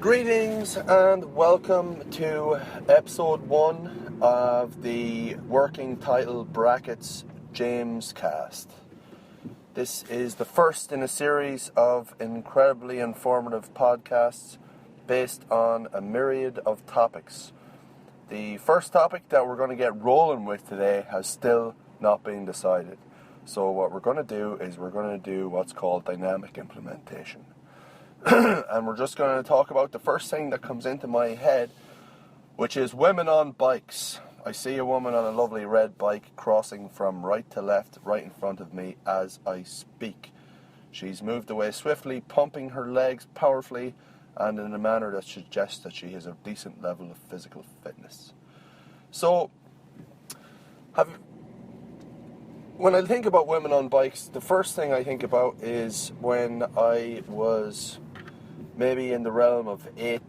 Greetings and welcome to episode 1 of the working title brackets James Cast. This is the first in a series of incredibly informative podcasts based on a myriad of topics. The first topic that we're going to get rolling with today has still not been decided. So what we're going to do is we're going to do what's called dynamic implementation. And we're just going to talk about the first thing that comes into my head, which is women on bikes. I see a woman on a lovely red bike crossing from right to left right in front of me as I speak. She's moved away swiftly, pumping her legs powerfully and in a manner that suggests that she has a decent level of physical fitness. So, when I think about women on bikes, the first thing I think about is when I was maybe in the realm of 8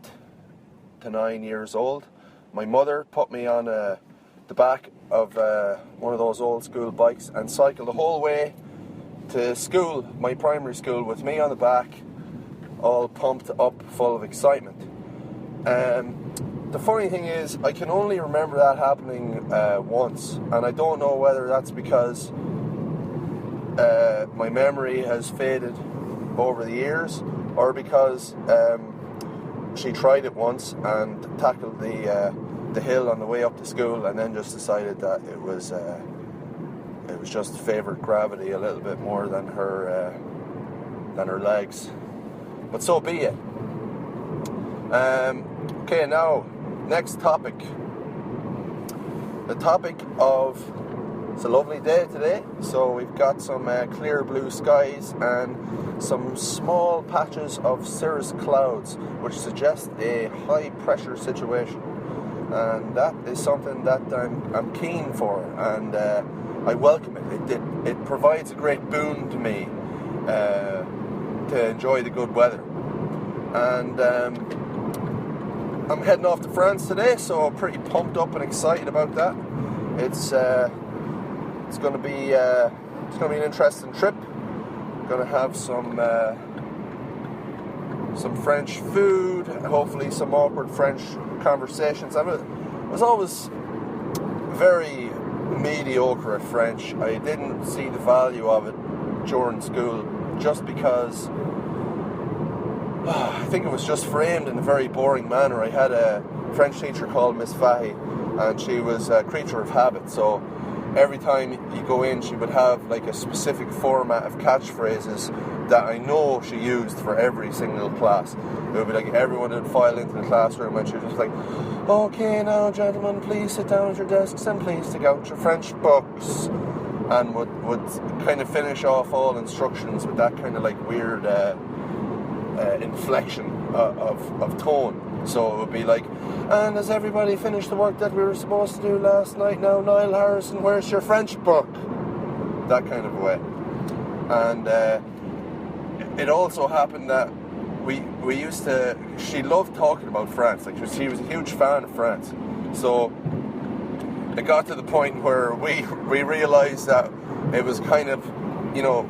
to 9 years old. My mother put me on the back of one of those old school bikes and cycled the whole way to school, my primary school, with me on the back, all pumped up, full of excitement. The funny thing is, I can only remember that happening once, and I don't know whether that's because my memory has faded over the years, or because she tried it once and tackled the hill on the way up to school, and then just decided that it was just favoured gravity a little bit more than her legs. But so be it. Okay, now next topic. The topic of, it's a lovely day today, so we've got some clear blue skies and some small patches of cirrus clouds, which suggest a high pressure situation, and that is something that I'm keen for, and I welcome it. It provides a great boon to me to enjoy the good weather, and I'm heading off to France today, so pretty pumped up and excited about that. It's going to be an interesting trip. Going to have some French food, hopefully some awkward French conversations. I was always very mediocre at French. I didn't see the value of it during school, just because I think it was just framed in a very boring manner. I had a French teacher called Miss Fahy, and she was a creature of habit, so every time you go in, she would have like a specific format of catchphrases that I know she used for every single class. It would be like everyone would file into the classroom and she was just like, "Okay, now gentlemen, please sit down at your desks and please take out your French books," and would kind of finish off all instructions with that kind of like weird inflection of tone. So it would be like, "And has everybody finished the work that we were supposed to do last night? Now, Niall Harrison, where's your French book?" That kind of way. And it also happened that we used to, she loved talking about France. Like, she was a huge fan of France. So it got to the point where we realised that it was kind of,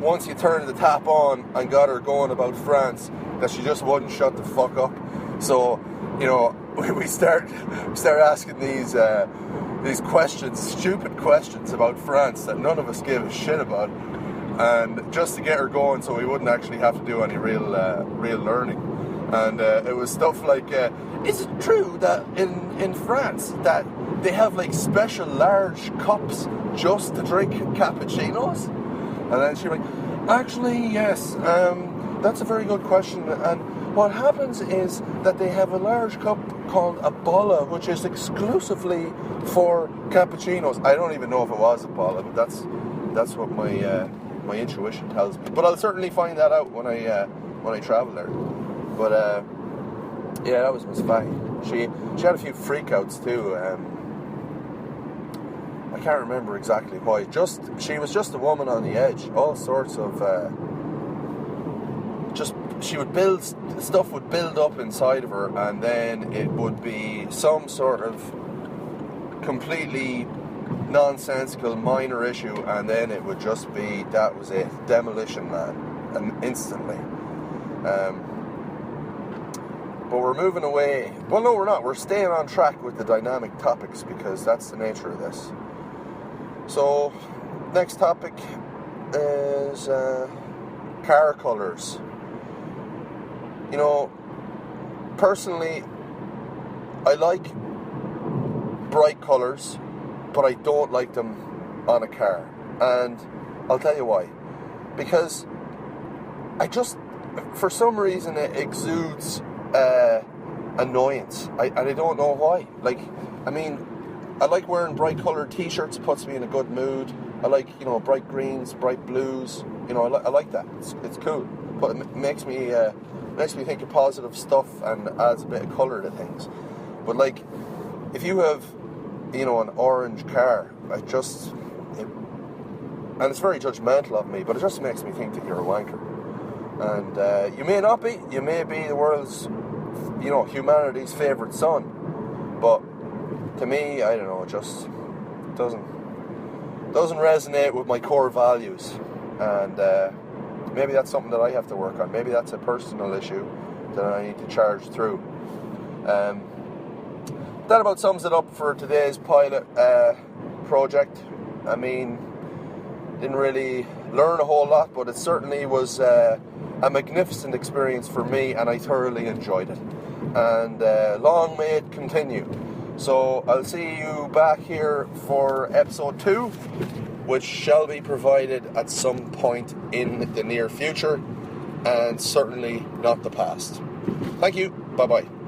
once you turned the tap on and got her going about France, that she just wouldn't shut the fuck up. So, we start asking these questions, stupid questions about France that none of us give a shit about, and just to get her going, so we wouldn't actually have to do any real learning. And it was stuff like, is it true that in France that they have like special large cups just to drink cappuccinos? And then she was like, "Actually, yes, that's a very good question, and what happens is that they have a large cup called a bolla, which is exclusively for cappuccinos." I don't even know if it was a bolla, but that's what my intuition tells me. But I'll certainly find that out when I travel there. But yeah, that was Miss Fahy. She had a few freakouts too. I can't remember exactly why. She was just a woman on the edge. All sorts of she would stuff would build up inside of her, and then it would be some sort of completely nonsensical minor issue, and then it would just be, that was it, demolition man, and instantly. But we're moving away. Well, no, we're not. We're staying on track with the dynamic topics because that's the nature of this. So, next topic is car colours. You know, personally, I like bright colours, but I don't like them on a car. And I'll tell you why. Because for some reason, it exudes annoyance. And I don't know why. Like, I mean, I like wearing bright coloured t-shirts. It puts me in a good mood. I like, you know, bright greens, bright blues. You know, I like that. It's cool. But it makes me think of positive stuff and adds a bit of colour to things. But like, if you have, you know, an orange car, and it's very judgmental of me, but it just makes me think that you're a wanker. And you may not be. You may be the world's, you know, humanity's favourite son. But to me, I don't know, it just doesn't resonate with my core values. And maybe that's something that I have to work on. Maybe that's a personal issue that I need to charge through. That about sums it up for today's pilot project. I mean, didn't really learn a whole lot, but it certainly was a magnificent experience for me, and I thoroughly enjoyed it. And long may it continue. So I'll see you back here for episode 2, which shall be provided at some point in the near future, and certainly not the past. Thank you. Bye-bye.